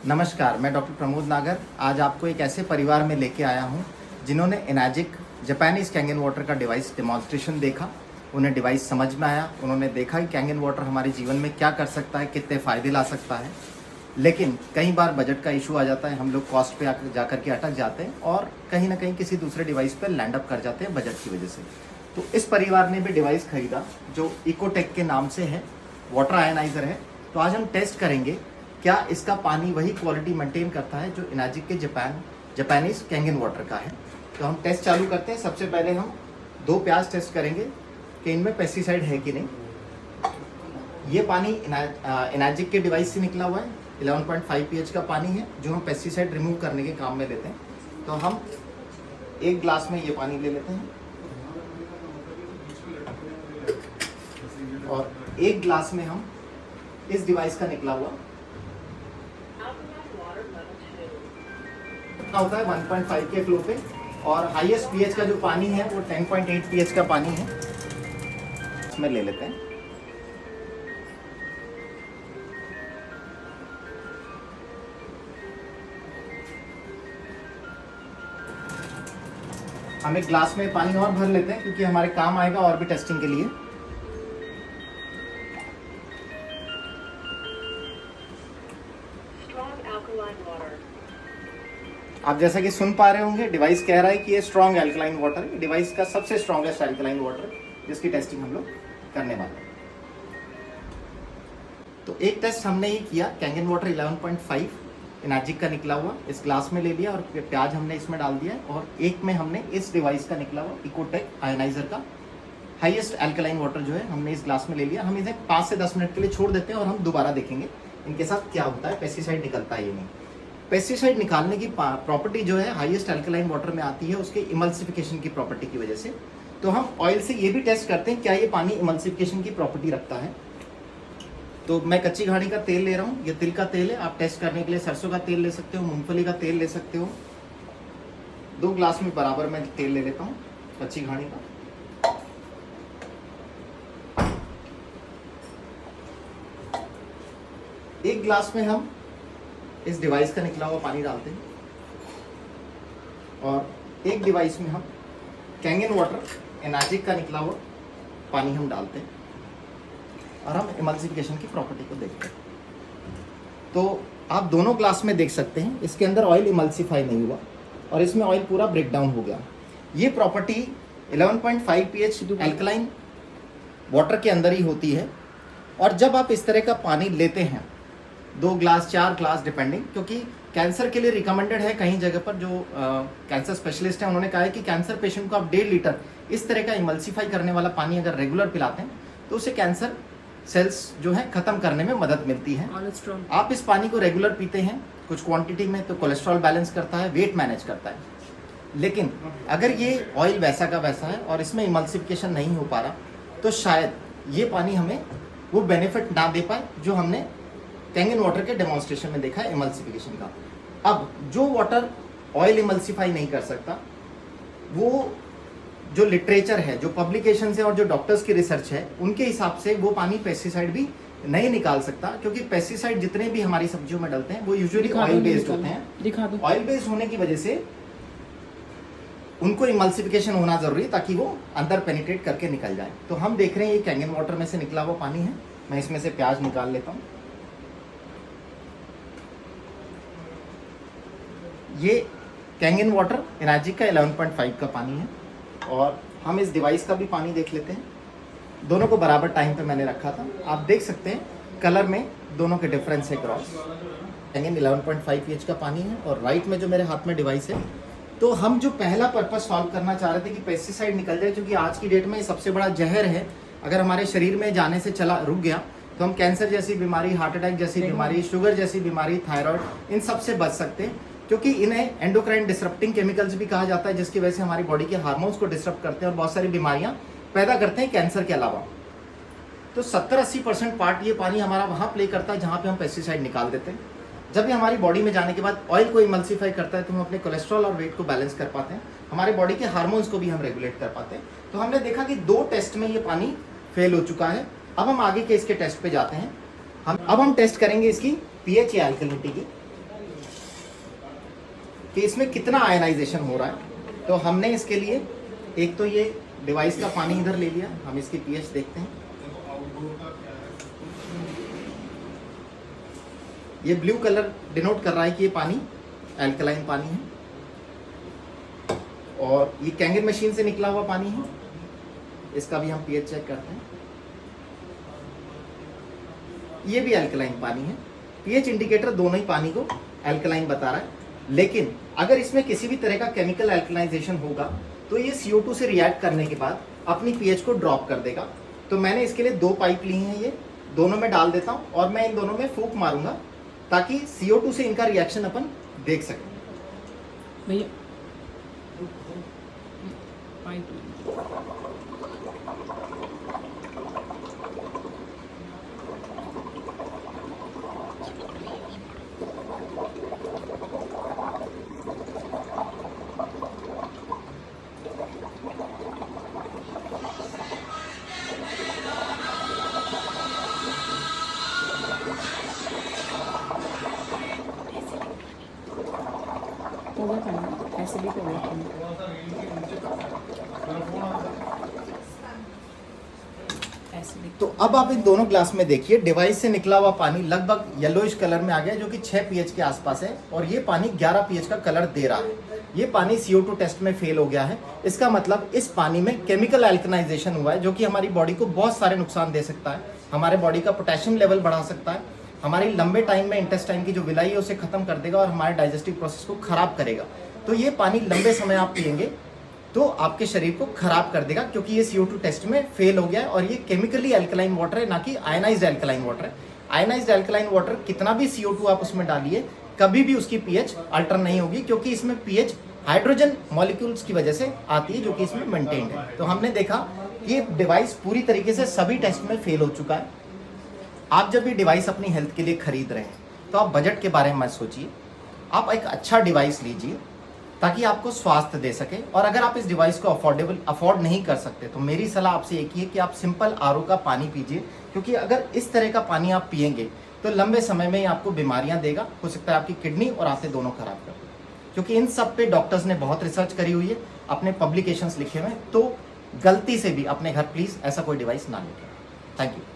नमस्कार, मैं डॉक्टर प्रमोद नागर आज आपको एक ऐसे परिवार में लेके आया हूँ जिन्होंने एनाजिक जापानीज कैंगन वाटर का डिवाइस डेमोन्स्ट्रेशन देखा। उन्हें डिवाइस समझ में आया, उन्होंने देखा कि कैंगन वाटर हमारे जीवन में क्या कर सकता है, कितने फ़ायदे ला सकता है। लेकिन कई बार बजट का इशू आ जाता है, हम लोग कॉस्ट पे जा कर के अटक जाते हैं और कहीं ना कहीं किसी दूसरे डिवाइस पर लैंड अप कर जाते हैं बजट की वजह से। तो इस परिवार ने भी डिवाइस खरीदा जो इकोटेक के नाम से है, वाटर आयनाइजर है। तो आज हम टेस्ट करेंगे क्या इसका पानी वही क्वालिटी मेंटेन करता है जो एनाजिक के जापानीज कैंगन वाटर का है। तो हम टेस्ट चालू करते हैं। सबसे पहले हम 2 प्याज टेस्ट करेंगे कि इनमें पेस्टिसाइड है कि नहीं। ये पानी एनाजिक के डिवाइस से निकला हुआ है, 11.5 pH का पानी है जो हम पेस्टिसाइड रिमूव करने के काम में लेते हैं। तो हम 1 ग्लास में ये पानी ले लेते हैं और 1 ग्लास में हम इस डिवाइस का निकला हुआ होता है 1.5 के फ्लो पे, और हाईएस्ट pH का जो पानी है वो 10.8 pH का पानी है, इसमें ले लेते हैं। हम 1 ग्लास में पानी और भर लेते हैं क्योंकि हमारे काम आएगा और भी टेस्टिंग के लिए। आप जैसा कि सुन पा रहे होंगे, डिवाइस कह रहा है कि ये स्ट्रॉन्ग एल्कलाइन वाटर है, डिवाइस का सबसे स्ट्रॉन्गेस्ट एल्कलाइन वाटर जिसकी टेस्टिंग हम लोग करने वाले हैं। तो एक टेस्ट हमने ही किया, कैंगन वाटर 11.5 एनाजिक का निकला हुआ इस ग्लास में ले लिया और प्याज हमने इसमें डाल दिया, और एक में हमने इस डिवाइस का निकला हुआ इकोटेक आयनाइजर का हाईएस्ट एल्कलाइन वाटर जो है हमने इस ग्लास में ले लिया। हम इसे 5 से 10 मिनट के लिए छोड़ देते हैं और हम दोबारा देखेंगे इनके साथ क्या होता है, पेस्टिसाइड निकलता है या नहीं। पेस्टिसाइड निकालने की प्रॉपर्टी जो है हाईएस्ट एल्कलाइन वाटर में आती है उसके इमल्सिफिकेशन की प्रॉपर्टी की वजह से। तो हम ऑयल से ये भी टेस्ट करते हैं क्या ये पानी इमल्सिफिकेशन की प्रॉपर्टी रखता है। तो मैं कच्ची घाड़ी का तेल ले रहा हूँ, ये तिल का तेल है। आप टेस्ट करने के लिए सरसों का तेल ले सकते हो, मूंगफली का तेल ले सकते हो। 2 ग्लास में बराबर मैं तेल ले लेता हूँ कच्ची घाड़ी का। एक ग्लास में हम इस डिवाइस का निकला हुआ पानी डालते हैं और एक डिवाइस में हम कैंगन वाटर एनाजिक का निकला हुआ पानी हम डालते हैं और हम इमल्सिफिकेशन की प्रॉपर्टी को देखते हैं। तो आप दोनों ग्लास में देख सकते हैं इसके अंदर ऑयल इमल्सिफाई नहीं हुआ और इसमें ऑयल पूरा ब्रेक डाउन हो गया। ये प्रॉपर्टी 11.5 pH एल्कलाइन वाटर के अंदर ही होती है। और जब आप इस तरह का पानी लेते हैं 2 ग्लास 4 ग्लास डिपेंडिंग, क्योंकि कैंसर के लिए रिकमेंडेड है, कहीं जगह पर जो कैंसर स्पेशलिस्ट हैं उन्होंने कहा है कि कैंसर पेशेंट को आप 1.5 लीटर इस तरह का इमल्सिफाई करने वाला पानी अगर रेगुलर पिलाते हैं तो उसे कैंसर सेल्स जो है खत्म करने में मदद मिलती है। आप इस पानी को रेगुलर पीते हैं कुछ क्वांटिटी में तो कोलेस्ट्रॉल बैलेंस करता है, वेट मैनेज करता है। लेकिन अगर ये ऑयल वैसा का वैसा है और इसमें इमल्सिफिकेशन नहीं हो पा रहा तो शायद ये पानी हमें वो बेनिफिट ना दे पाए जो हमने कैंगन वाटर के डेमोन्स्ट्रेशन में देखा है इमल्सिफिकेशन का। अब जो वाटर ऑयल इमल्सिफाई नहीं कर सकता, वो जो लिटरेचर है, जो पब्लिकेशन है और जो डॉक्टर्स की रिसर्च है उनके हिसाब से वो पानी पेस्टिसाइड भी नहीं निकाल सकता, क्योंकि पेस्टिसाइड जितने भी हमारी सब्जियों में डलते हैं वो यूजुअली ऑयल बेस्ड होते हैं। ऑयल बेस्ड होने की वजह से उनको इमल्सिफिकेशन होना जरूरी है ताकि वो अंदर पेनिट्रेट करके निकल जाए। तो हम देख रहे हैं ये कैंगन वाटर में से निकला हुआ पानी है। मैं इसमें से प्याज निकाल लेता हूँ। ये कैंगन वाटर एनाजिक का 11.5 का पानी है और हम इस डिवाइस का भी पानी देख लेते हैं। दोनों को बराबर टाइम पे मैंने रखा था। आप देख सकते हैं कलर में दोनों के डिफरेंस है क्रॉस। कैंगन 11.5 pH का पानी है और राइट में जो मेरे हाथ में डिवाइस है। तो हम जो पहला पर्पस सॉल्व करना चाह रहे थे कि पेस्टिसाइड निकल जाए, क्योंकि आज की डेट में सबसे बड़ा जहर है। अगर हमारे शरीर में जाने से रुक गया तो हम कैंसर जैसी बीमारी, हार्ट अटैक जैसी बीमारी, शुगर जैसी बीमारी, थायराइड, इन सब से बच सकते हैं, क्योंकि इन्हें एंडोक्राइन डिसरप्टिंग केमिकल्स भी कहा जाता है, जिसकी वजह से हमारी बॉडी के हार्मोन्स को डिसरप्ट करते हैं और बहुत सारी बीमारियां पैदा करते हैं कैंसर के अलावा। तो 70-80% पार्ट ये पानी हमारा वहाँ प्ले करता है जहाँ पे हम पेस्टिसाइड निकाल देते हैं। जब ये हमारी बॉडी में जाने के बाद ऑयल को इमल्सिफाई करता है तो हम अपने कोलेस्ट्रॉल और वेट को बैलेंस कर पाते हैं, हमारे बॉडी के हार्मोन्स को भी हम रेगुलेट कर पाते हैं। तो हमने देखा कि 2 टेस्ट में ये पानी फेल हो चुका है। अब हम आगे के इसके टेस्ट पे जाते हैं। अब हम टेस्ट करेंगे इसकी पीएच या एल्कलिनिटी की। कि इसमें कितना आयनाइजेशन हो रहा है। तो हमने इसके लिए एक तो ये डिवाइस का पानी इधर ले लिया, हम इसकी पीएच देखते हैं। ये ब्लू कलर डिनोट कर रहा है कि ये पानी एल्कलाइन पानी है, और ये कैंगन मशीन से निकला हुआ पानी है, इसका भी हम पीएच चेक करते हैं। ये भी एल्कलाइन पानी है। पीएच इंडिकेटर दोनों ही पानी को एल्कलाइन बता रहा है, लेकिन अगर इसमें किसी भी तरह का केमिकल एल्कलाइजेशन होगा तो ये CO2 से रिएक्ट करने के बाद अपनी पीएच को ड्रॉप कर देगा। तो मैंने इसके लिए 2 पाइप ली हैं, ये दोनों में डाल देता हूं और मैं इन दोनों में फूंक मारूंगा ताकि CO2 से इनका रिएक्शन अपन देख सकें। भैया होगा खाना ऐसे भी होगा खाना। तो अब आप इन दोनों ग्लास में देखिए, डिवाइस से निकला हुआ पानी लगभग येलोइश कलर में आ गया, जो कि 6 पीएच के आसपास है, और ये पानी 11 पीएच का कलर दे रहा है। ये पानी CO2 टेस्ट में फेल हो गया है। इसका मतलब इस पानी में केमिकल एल्कनाइजेशन हुआ है, जो कि हमारी बॉडी को बहुत सारे नुकसान दे सकता है। हमारे बॉडी का पोटेशियम लेवल बढ़ा सकता है, हमारी लंबे टाइम में इंटेस्टाइन की जो विलाई है उसे खत्म कर देगा और हमारे डाइजेस्टिव प्रोसेस को खराब करेगा। तो ये पानी लंबे समय आप पिएंगे तो आपके शरीर को खराब कर देगा, क्योंकि ये CO2 टेस्ट में फेल हो गया है और ये केमिकली एल्कलाइन वाटर है, ना कि आयनाइज्ड एल्कलाइन वाटर है। आयनाइज्ड एल्कलाइन वाटर कितना भी CO2 आप उसमें डालिए, कभी भी उसकी पीएच अल्टर नहीं होगी, क्योंकि इसमें पीएच हाइड्रोजन मॉलिक्यूल्स की वजह से आती है, जो कि इसमें मेंटेन्ड है। तो हमने देखा ये डिवाइस पूरी तरीके से सभी टेस्ट में फेल हो चुका है। आप जब ये डिवाइस अपनी हेल्थ के लिए खरीद रहे हैं तो आप बजट के बारे में मत सोचिए, आप एक अच्छा डिवाइस लीजिए ताकि आपको स्वास्थ्य दे सके। और अगर आप इस डिवाइस को अफोर्ड नहीं कर सकते तो मेरी सलाह आपसे एक ही है कि आप सिंपल RO का पानी पीजिए, क्योंकि अगर इस तरह का पानी आप पिएंगे तो लंबे समय में ये आपको बीमारियां देगा। हो सकता है आपकी किडनी और आंतें दोनों खराब कर दे, क्योंकि इन सब पे डॉक्टर्स ने बहुत रिसर्च करी हुई है, अपने पब्लिकेशंस लिखे हुए हैं। तो गलती से भी अपने घर प्लीज ऐसा कोई डिवाइस ना लेके। Thank you.